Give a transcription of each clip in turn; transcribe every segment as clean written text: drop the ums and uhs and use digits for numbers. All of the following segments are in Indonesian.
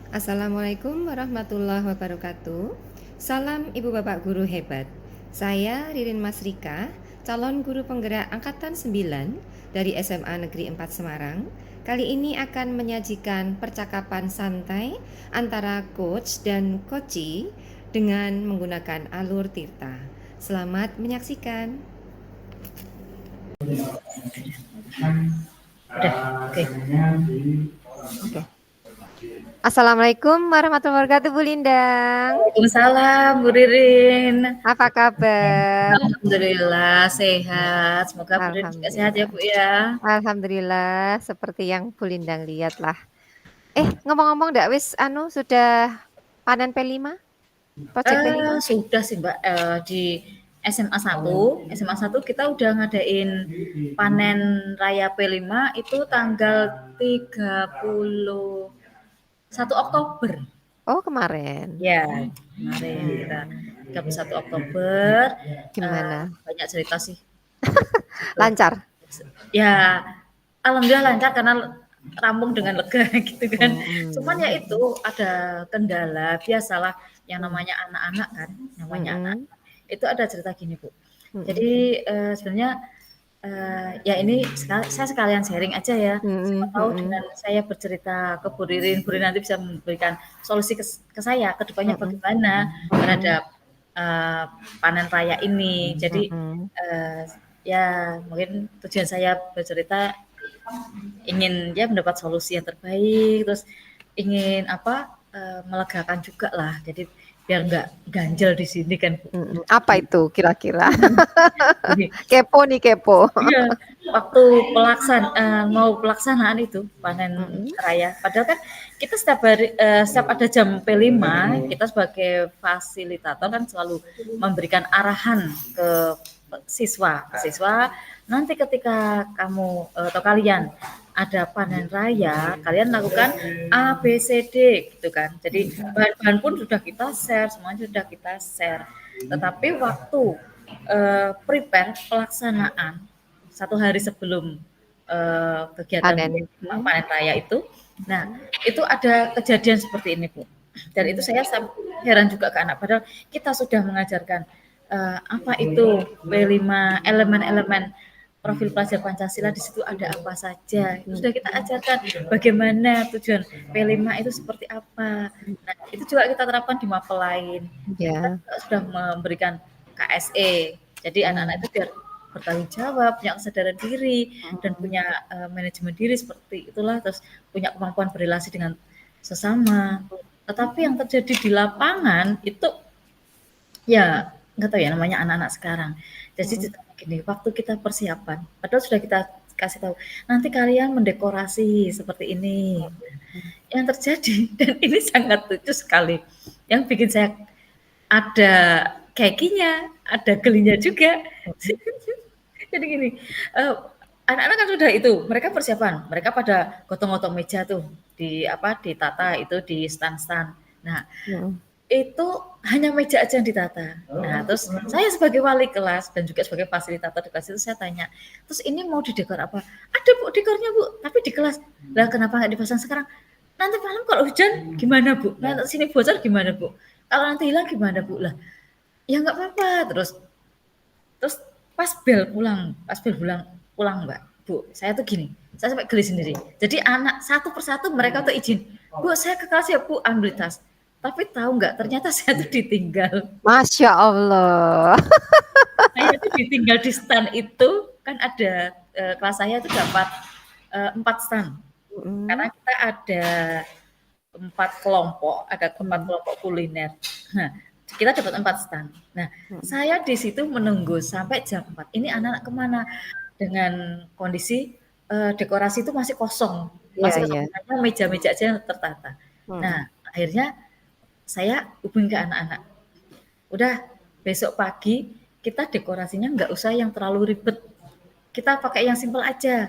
Assalamualaikum warahmatullahi wabarakatuh. Salam Ibu Bapak Guru hebat. Saya Ririn Masrika, calon guru penggerak Angkatan 9 dari SMA Negeri 4 Semarang. Kali ini akan menyajikan percakapan santai antara coach dan coachee dengan menggunakan alur Tirta. Selamat menyaksikan. Udah, oke. Assalamualaikum warahmatullahi wabarakatuh, Bu Lindang. Waalaikumsalam, Bu Ririn. Apa kabar? Alhamdulillah sehat. Semoga Bu Ririn juga sehat ya, Alhamdulillah. Bu ya. Alhamdulillah, seperti yang Bu Lindang lihat lah. Ngomong-ngomong ndak wis sudah panen P5? Project P5? Sudah sih, Mbak. Di SMA 1 kita udah ngadain panen raya P5 itu tanggal 31 Oktober. Oh, kemarin. Ya, kemarin kita 31 Oktober. Gimana? Banyak cerita sih. Lancar? Ya, alhamdulillah lancar karena rampung dengan lega gitu kan. Cuman ya itu ada kendala, biasalah yang namanya anak-anak kan, anak. Itu ada cerita gini, Bu. Jadi sebenarnya ya ini saya sekalian sharing aja ya. Siapa tahu dengan saya bercerita ke Bu Ririn nanti bisa memberikan solusi ke saya ke depannya bagaimana terhadap panen raya ini. Jadi ya mungkin tujuan saya bercerita ingin ya mendapat solusi yang terbaik, terus ingin melegakan juga lah. Jadi biar nggak ganjel di sini kan. Apa itu kira-kira? Kepo nih, kepo. Iya, waktu mau pelaksanaan itu panen raya. Padahal kan kita setiap ada jam P5, kita sebagai fasilitator kan selalu memberikan arahan ke siswa. Nanti ketika kamu atau kalian ada panen raya, kalian lakukan A, B, C, D gitu kan. Jadi bahan-bahan pun sudah kita share, semuanya sudah kita share. Tetapi waktu prepare pelaksanaan 1 hari sebelum kegiatan panen raya itu, nah itu ada kejadian seperti ini, Bu. Dan itu saya heran juga ke anak, padahal kita sudah mengajarkan apa itu P5, elemen-elemen profil pelajar Pancasila, di situ ada apa saja. Itu sudah kita ajarkan bagaimana tujuan P5 itu seperti apa. Nah, itu juga kita terapkan di mapel lain. Kita sudah memberikan KSE. Jadi anak-anak itu biar bertanggung jawab, punya kesadaran diri dan punya manajemen diri seperti itulah, terus punya kemampuan berrelasi dengan sesama. Tetapi yang terjadi di lapangan itu ya nggak tahu ya, namanya anak-anak sekarang. Jadi gini, waktu kita persiapan, padahal sudah kita kasih tahu, nanti kalian mendekorasi seperti ini. Yang terjadi, dan ini sangat lucu sekali, yang bikin saya ada kekinya, ada gelinya juga. Jadi gini, anak-anak kan sudah itu, mereka persiapan, mereka pada gotong-gotong meja tuh, ditata itu di stand-stand. Nah, itu hanya meja aja yang ditata. Nah, terus saya sebagai wali kelas dan juga sebagai fasilitator di kelas itu saya tanya, terus ini mau didekor apa? Ada, Bu, dekornya, Bu, tapi di kelas. Lah kenapa nggak dipasang sekarang? Nanti malam kalau hujan gimana, Bu? Nanti sini bocor gimana, Bu? Kalau nanti hilang gimana, Bu? Lah, ya nggak apa-apa. Terus pas bel pulang, Mbak, Bu, saya tuh gini, saya sampai geli sendiri. Jadi anak satu persatu mereka tuh izin, Bu, saya ke kelas ya, Bu, ambil tas. Tapi tahu nggak, ternyata saya tuh ditinggal. Masya Allah. Saya tuh ditinggal di stand itu, kan ada kelas saya itu dapat 4 stand. Karena kita ada 4 kelompok kuliner. Nah, kita dapat 4 stand. Nah, saya di situ menunggu sampai jam 4. Ini anak-anak kemana? Dengan kondisi dekorasi itu masih kosong. Masih kosong, meja-meja aja yang tertata. Nah, akhirnya saya hubungi ke anak-anak. Udah, besok pagi kita dekorasinya nggak usah yang terlalu ribet. Kita pakai yang simpel aja.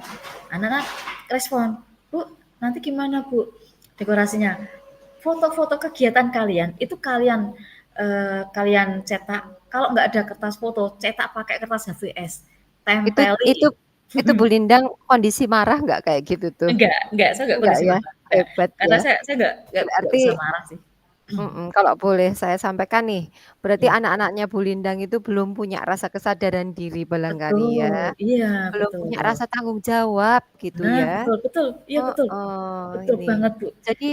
Anak-anak respon, Bu, nanti gimana, Bu, dekorasinya? Foto-foto kegiatan kalian, itu kalian cetak. Kalau nggak ada kertas foto, cetak pakai kertas HVS. Tempeli. Itu Bu Lindang kondisi marah nggak kayak gitu tuh? Enggak, saya enggak kondisi marah. Hebat karena ya. saya nggak bisa Berarti marah sih. kalau boleh saya sampaikan nih, berarti Ya, anak-anaknya Bu Lindang itu belum punya rasa kesadaran diri barangkali betul, ya, iya belum betul. punya rasa tanggung jawab gitu Nah, ya. betul betul, iya betul, betul Ini. banget, Bu. Jadi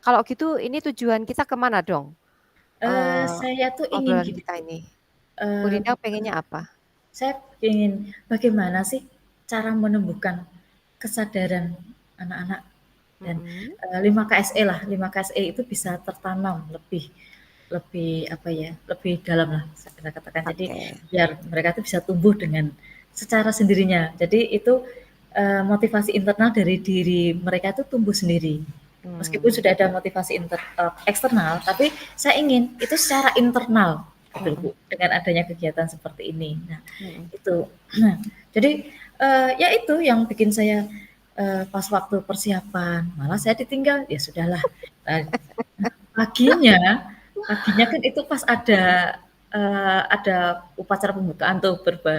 kalau gitu ini tujuan kita ke mana dong, eee, Saya tuh ingin obrolan gini, kita Bu, ini? Bu eee, Lindang pengennya apa? saya ingin bagaimana sih cara menumbuhkan kesadaran anak-anak dan, Mhm, 5 KSE lah, 5 KSE itu bisa tertanam lebih lebih apa ya, lebih dalam lah bisa kita katakan. Jadi oke. biar mereka tuh bisa tumbuh dengan secara sendirinya. Jadi itu, motivasi internal dari diri mereka itu tumbuh sendiri. Meskipun Mmm, sudah ada motivasi eksternal, tapi saya ingin itu secara internal gitu mhm Bu, dengan adanya kegiatan seperti ini. Nah, mhm. itu. Nah, jadi, ya itu yang bikin saya, pas waktu persiapan, malah saya ditinggal, ya sudahlah, eee, paginya paginya kan itu pas ada upacara pembukaan tuh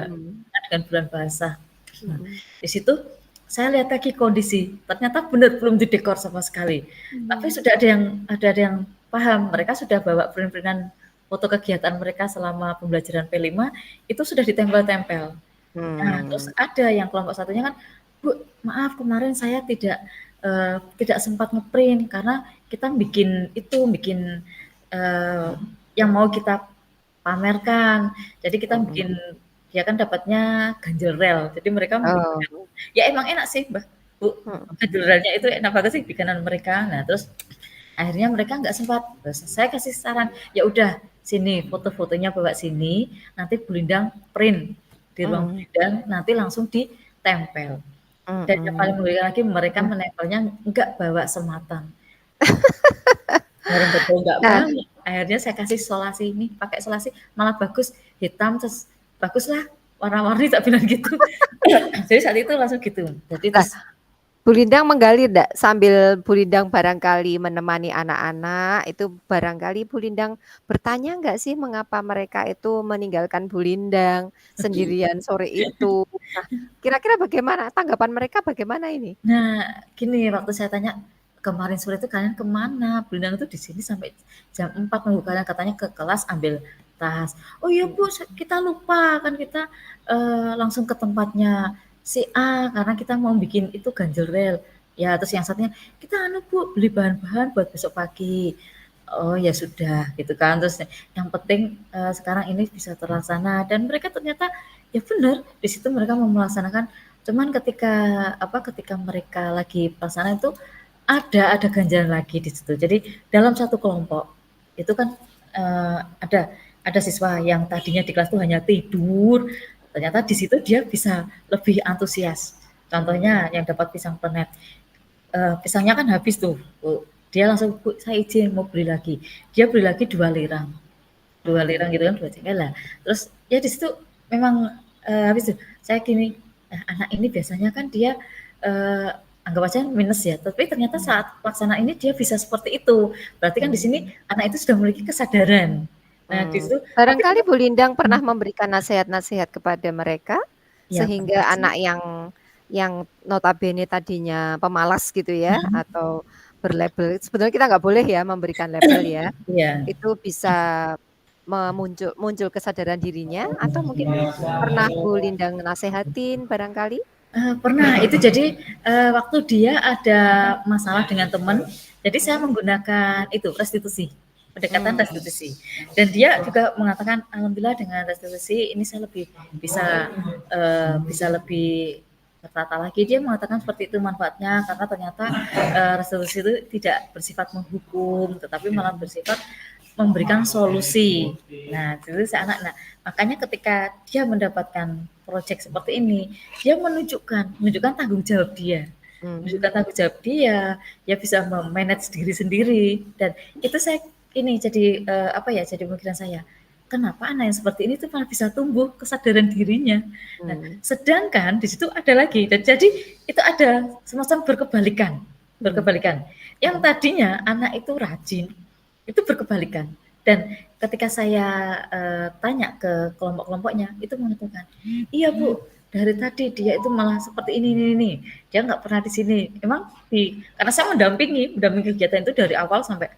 Mhm dengan bulan bahasa. Nah, mhm. di situ saya lihat lagi kondisi, ternyata benar belum didekor sama sekali. Tapi Mmm. sudah ada yang paham, mereka sudah bawa print-printan foto kegiatan mereka selama pembelajaran P5 itu sudah ditempel-tempel. Nah, terus Mmm, ada yang kelompok satunya kan, "Bu, maaf kemarin saya tidak sempat nge-print karena kita bikin itu, bikin, eee, yang mau kita pamerkan. Jadi kita mhm. bikin dia kan dapatnya ganjil rel, jadi mereka bikin Oh, ya emang enak sih, Bu, mhm. ganjil relnya itu enak banget sih bikinan mereka. Nah, terus akhirnya mereka nggak sempat, terus saya kasih saran, "Ya udah sini foto-fotonya bawa sini, nanti Bu Lindang print di ruang Bu Mhm Lindang, nanti langsung ditempel." Dan yang paling mhm. mengerikan lagi mereka Nah menempelnya nggak bawa sematan. Bareng betul nggak nah, bawa, akhirnya saya kasih solasi, "Nih pakai solasi malah bagus, hitam terus baguslah warna-warni," tak bilang gitu. Jadi saat itu langsung gitu. Jadi nah, terus Bu Lindang menggali ndak sambil Bu Lindang barangkali menemani anak-anak, itu barangkali Bu Lindang bertanya nggak sih mengapa mereka itu meninggalkan Bu Lindang sendirian sore itu? Nah, kira-kira bagaimana? Tanggapan mereka bagaimana ini? nah, gini, waktu saya tanya, "Kemarin sore itu kalian kemana?" Bilang itu, "Di sini sampai jam 4 nunggu kalian, katanya ke kelas ambil tas." "Oh iya Bu, Mhm kita lupa, kan kita, langsung ke tempatnya si A, karena kita mau bikin itu ganjel rel." Ya, terus yang satunya, "Kita anu Bu, beli bahan-bahan buat besok pagi." Oh ya sudah, gitu kan. Terus yang penting, sekarang ini bisa terlaksana dan mereka ternyata ya benar, di situ mereka mau melaksanakan. Cuman ketika mereka lagi pelaksana itu ada ganjalan lagi di situ. Jadi dalam satu kelompok itu kan, ada siswa yang tadinya di kelas tuh hanya tidur, ternyata di situ dia bisa lebih antusias. mhm Contohnya yang dapat pisang planet, pisangnya kan habis tuh, Bu, dia langsung, "Bu, saya izin mau beli lagi." Dia beli lagi 2 lirang mhm gitu kan, 2 jengkal lah. Terus ya di situ memang, habis tuh saya gini, "Nah, anak ini biasanya kan dia, eee, anggap aja minus ya, tapi ternyata mhm saat pelaksanaan ini dia bisa seperti itu. Berarti kan di mhm. sini anak itu sudah memiliki kesadaran." Nah, di situ tapi Barangkali tetap Bu Lindang pernah mhm, memberikan nasihat-nasihat kepada mereka, ya pernah sehingga sih, anak yang notabene tadinya pemalas gitu ya, mhm, atau berlabel sebetulnya kita nggak boleh ya memberikan label ya, iya. itu bisa muncul kesadaran dirinya atau mungkin pernah Bu Lindang nasehatin barangkali? Pernah, itu jadi, waktu dia ada masalah dengan teman, jadi saya Mhm, menggunakan itu, restitusi, pendekatan mmm, restitusi. Dan dia juga mengatakan, "Alhamdulillah dengan restitusi ini saya lebih bisa lebih tertata lagi." Dia mengatakan seperti itu manfaatnya, karena ternyata, restitusi itu tidak bersifat menghukum, tetapi malah bersifat memberikan solusi. Nah, itu si anak. Nah, makanya ketika dia mendapatkan proyek seperti ini, dia menunjukkan tanggung jawab dia. mhm, Menunjukkan tanggung jawab dia, dia bisa me-manage diri sendiri dan itu saya ini jadi, apa ya, jadi pemikiran saya, kenapa anak yang seperti ini tuh malah bisa tumbuh kesadaran dirinya. Nah, mmm, sedangkan di situ ada lagi dan jadi itu ada semacam berkebalikan mhm berkebalikan. Yang mhm tadinya anak itu rajin, itu berkebalikan. Dan ketika saya, tanya ke kelompok-kelompoknya, itu mengatakan, "Iya Bu, dari tadi dia itu malah seperti ini, dia nggak pernah di sini. Emang karena saya mendampingi kegiatan itu dari awal sampai,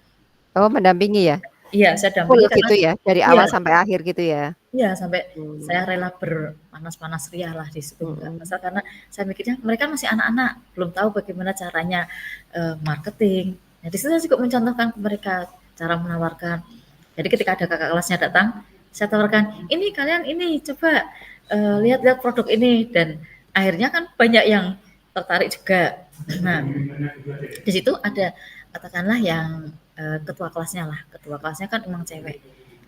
Oh, mendampingi ya? iya saya Full dampingi karena gitu ya? Dari iya awal sampai akhir gitu ya? iya sampai Mmm, saya rela berpanas-panas ria lah di situ, Mbak. mhm, Pasal karena saya mikirnya mereka masih anak-anak, belum tahu bagaimana caranya, marketing. Nah, di situ saya juga mencontohkan ke mereka cara menawarkan. Jadi ketika ada kakak kelasnya datang, saya tawarkan, "Ini kalian ini coba, lihat-lihat produk ini," dan akhirnya kan banyak yang tertarik juga. Nah, di situ ada katakanlah yang, ketua kelasnya lah, ketua kelasnya kan emang cewek.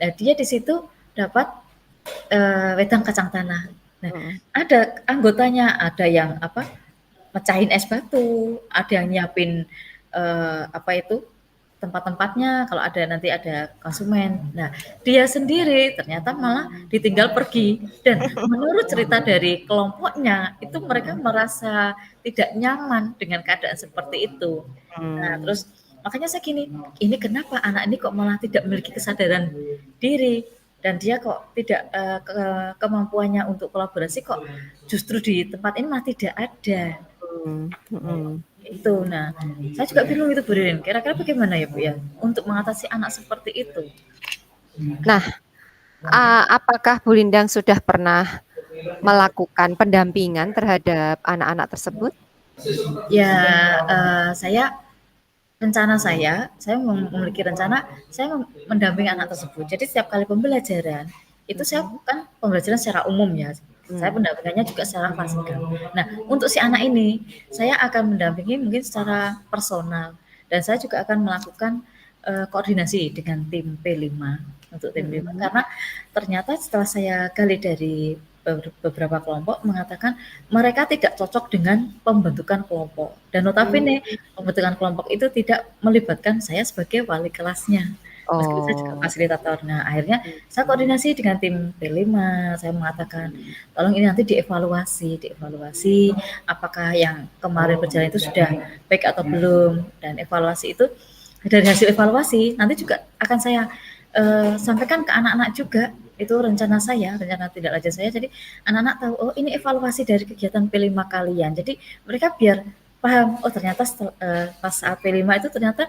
Nah, dia di situ dapat wedang kacang tanah. Nah, mhm. ada anggotanya, ada yang apa, mecahin es batu, ada yang nyiapin apa itu, tempat-tempatnya kalau ada nanti ada konsumen. Nah, dia sendiri ternyata malah ditinggal pergi dan menurut cerita dari kelompoknya, itu mereka merasa tidak nyaman dengan keadaan seperti itu. Nah, Mmm, terus makanya saya gini, ini kenapa anak ini kok malah tidak memiliki kesadaran diri dan dia kok tidak kemampuannya untuk kolaborasi kok justru di tempat ini malah tidak ada. mhm. Itu. Nah, saya juga bingung itu Bu Ririn. Kira-kira bagaimana ya Bu ya untuk mengatasi anak seperti itu? Nah, apakah Bu Lindang sudah pernah melakukan pendampingan terhadap anak-anak tersebut? Ya, saya rencana saya memiliki rencana saya mendampingi anak tersebut. Jadi setiap kali pembelajaran itu saya Mhm, kan pembelajaran secara umum ya. Saya mmm, pendampingannya juga secara klasikal. Nah, untuk si anak ini saya akan mendampingi mungkin secara personal dan saya juga akan melakukan koordinasi dengan tim P5 untuk tim P5 mhm, karena ternyata setelah saya gali dari beberapa kelompok mengatakan mereka tidak cocok dengan pembentukan kelompok dan notabene mmm, pembentukan kelompok itu tidak melibatkan saya sebagai wali kelasnya, meskipun saya juga oh, fasilitator. Nah, akhirnya mmm, saya koordinasi dengan tim P5, saya mengatakan, "Tolong ini nanti dievaluasi apakah yang kemarin berjalan itu sudah baik atau belum." Dan evaluasi itu dari hasil evaluasi nanti juga akan saya, sampaikan ke anak-anak juga, itu rencana tindak lanjut saya. Jadi anak-anak tahu, "Oh, ini evaluasi dari kegiatan P5 kalian." Jadi mereka biar paham, oh ternyata pas saat P5 itu ternyata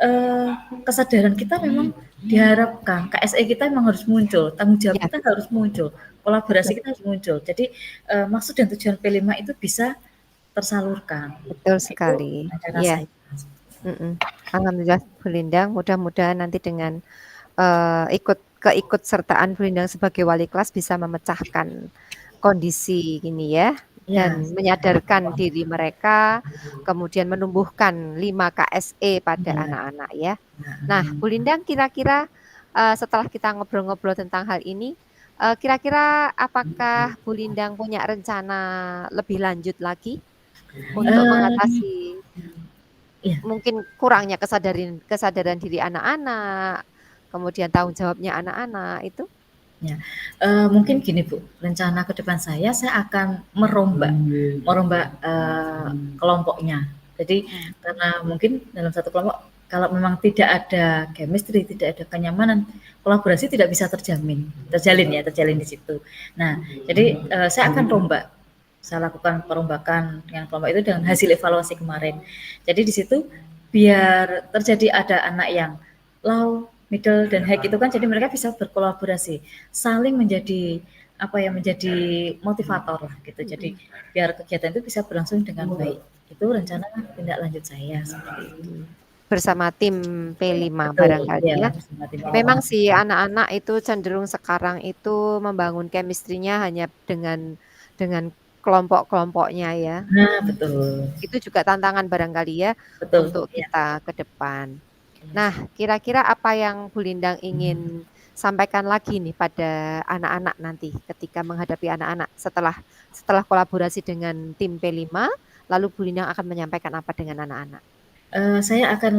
eh, kesadaran kita memang diharapkan, KSE kita memang harus muncul, tanggung jawab iya, kita harus muncul, kolaborasi kita betul, harus muncul. Jadi maksud dan tujuan P5 itu bisa tersalurkan. betul Nah, itu sekali, rencana iya, saya. mhm. Alhamdulillah Bu Lindang, mudah-mudahan nanti dengan, keikutsertaan Bu Lindang sebagai wali kelas bisa memecahkan kondisi ini ya, Ya, dan menyadarkan diri mereka, kemudian menumbuhkan 5 KSE pada ya. anak-anak ya. Nah, Bu Lindang kira-kira, setelah kita ngobrol-ngobrol tentang hal ini, kira-kira apakah Bu Lindang punya rencana lebih lanjut lagi untuk Eh, mengatasi ya. mungkin kurangnya kesadaran diri anak-anak, kemudian tanggung jawabnya anak-anak itu? Ya, mungkin gini Bu, rencana ke depan saya akan merombak merombak, kelompoknya. Jadi Mhm, karena mungkin dalam satu kelompok kalau memang tidak ada chemistry, tidak ada kenyamanan, kolaborasi tidak bisa terjalin di situ. Nah, jadi, saya akan rombak, saya lakukan perombakan dengan kelompok itu dengan hasil evaluasi kemarin. Jadi di situ biar terjadi ada anak yang low, middle, dan high itu kan jadi mereka bisa berkolaborasi, saling menjadi apa ya, menjadi motivator lah gitu. Jadi mhm, biar kegiatan itu bisa berlangsung dengan baik. Itu rencana tindak lanjut saya seperti itu. mhm. Bersama tim P5 Betul, barangkali ya ya? bersama tim Memang P5. sih anak-anak itu cenderung sekarang itu membangun chemistry-nya hanya dengan kelompok-kelompoknya ya. Nah, betul. Itu juga tantangan barangkali ya Betul, untuk iya, kita ke depan. iya Nah, sih. kira-kira apa yang Bu Lindang ingin sampaikan lagi nih pada anak-anak nanti ketika menghadapi anak-anak setelah setelah kolaborasi dengan tim P5, lalu Bu Lindang akan menyampaikan apa dengan anak-anak? Saya akan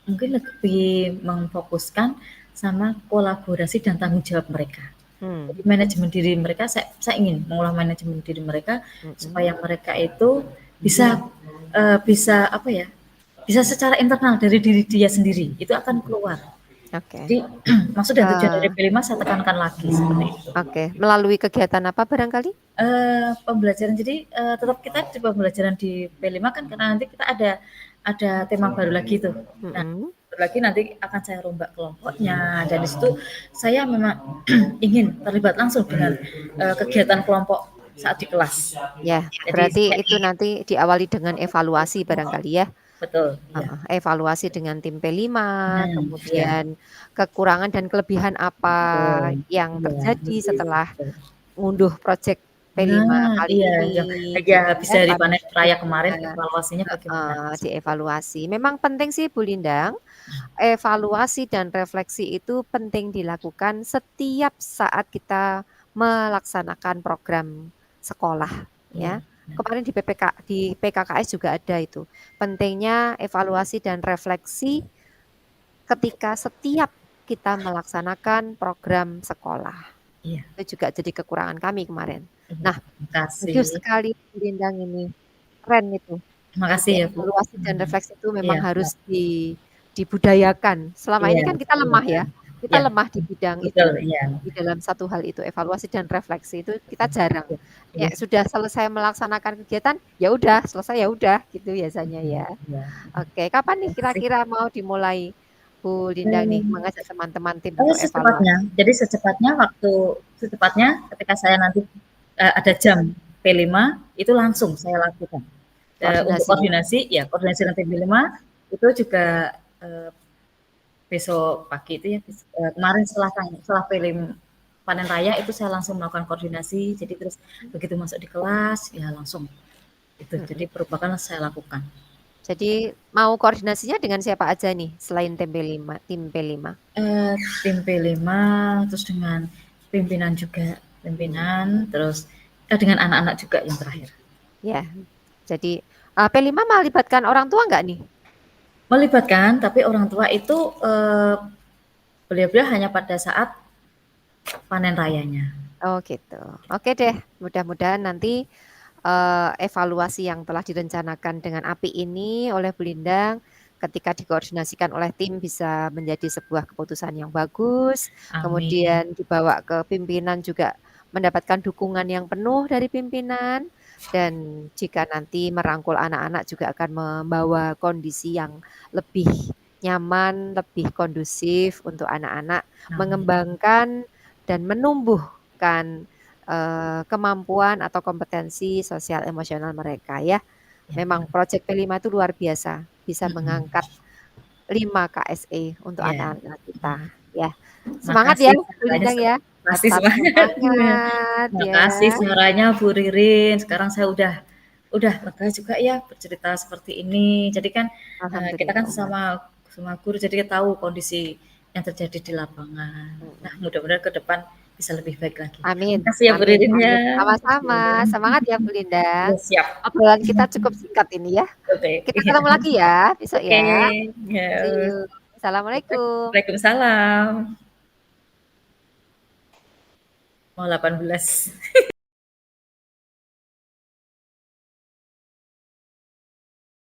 mungkin lebih memfokuskan sama kolaborasi dan tanggung jawab mereka. Mmm, Jadi manajemen diri mereka saya ingin mengolah manajemen diri mereka mhm, supaya mereka itu bisa, bisa apa ya, bisa secara internal dari diri dia sendiri, itu akan keluar. Oke. Jadi maksudnya tujuan dari Eee, P5 saya tekankan lagi seperti itu. oke. Melalui kegiatan apa barangkali? Pembelajaran jadi, tetap kita di pembelajaran di P5 kan karena nanti kita ada tema baru lagi tuh. Nah, Mhm. baru lagi nanti akan saya rombak kelompoknya dan di situ saya memang ingin terlibat langsung dengan, kegiatan kelompok saat di kelas. Ya, Jadi berarti saya itu ingin nanti diawali dengan evaluasi barangkali ya? betul, iya. Heeh, evaluasi dengan tim P5, Nah, iya, kemudian kekurangan dan kelebihan apa betul, yang iya, terjadi setelah betul. ngunduh project P5 Nah, kali iya, ini ya gitu habis ya, dari panen panen raya kemarin juga, evaluasinya bagaimana? heeh, dievaluasi. Memang penting sih Bu Lindang, evaluasi dan refleksi itu penting dilakukan setiap saat kita melaksanakan program sekolah Iya, ya. iya, Kemarin di PKKS juga ada itu. Pentingnya evaluasi dan refleksi ketika setiap kita melaksanakan program sekolah. iya, Itu juga jadi kekurangan kami kemarin. iya, Nah, makasih. bagus sekali Bu Lindang ini, keren itu. Makasih Jadi ya, Bu. evaluasi dan Mhm. refleksi itu memang Iya, harus dibudayakan. Selama ini iya, kan kita lemah ya, kita iya, lemah di bidang betul, itu, iya, di dalam satu hal itu, evaluasi dan refleksi itu kita jarang. iya, Ya iya, sudah selesai melaksanakan kegiatan, ya udah selesai ya udah gitu biasanya mhm, ya. iya. Oke, kapan nih Makasih. kira-kira mau dimulai Bu Lindang nih mengajak teman-teman tim untuk Secepatnya. evaluasi? Jadi secepatnya ketika saya nanti, ada jam P5 itu langsung saya lakukan. Untuk Koordinasi ya? koordinasi, ya koordinasi dengan P5 itu juga, eee, besok pagi itu ya, kemarin setelah panen raya itu saya langsung melakukan koordinasi, jadi terus begitu masuk di kelas, ya langsung itu, jadi Mhm. perubahan saya lakukan. Jadi mau koordinasinya dengan siapa aja nih selain tim P5? Eee, Tim P5, terus dengan pimpinan, terus, dengan anak-anak juga yang terakhir. Ya, jadi, P5 melibatkan orang tua nggak nih? Melibatkan, tapi orang tua itu, beliau-beliau hanya pada saat panen rayanya. Oh gitu. Oke deh, mudah-mudahan nanti, evaluasi yang telah direncanakan dengan apik ini oleh Bu Lindang, ketika dikoordinasikan oleh tim bisa menjadi sebuah keputusan yang bagus, Amin, kemudian dibawa ke pimpinan juga mendapatkan dukungan yang penuh dari pimpinan, dan jika nanti merangkul anak-anak juga akan membawa kondisi yang lebih nyaman, lebih kondusif untuk anak-anak amin. mengembangkan dan menumbuhkan, kemampuan atau kompetensi sosial emosional mereka ya. Ya, Memang project P5 itu luar biasa, bisa mhm, mengangkat 5 KSE untuk iya, anak-anak kita mhm. ya. Semangat ya Makasih Bu sarannya Lindang ya, pasti tetap semangat. semangat Makasih ya. sarannya Bu Ririn, sekarang saya udah lega juga ya bercerita seperti ini. Jadi kan, kita kan Alhamdulillah, sama guru jadi kita tahu kondisi yang terjadi di lapangan. Nah, mhm. mudah-mudahan ke depan bisa lebih baik lagi. Amin Makasih ya Bu amin Ririn ya. amin, Makasih. sama-sama, semangat ya Bu Ya, Lindang. siap. Obrolan kita cukup singkat ini ya. Oke. Kita ketemu lagi ya besok Oke, ya. ya. See you. Assalamualaikum. Waalaikumsalam. Mau 18.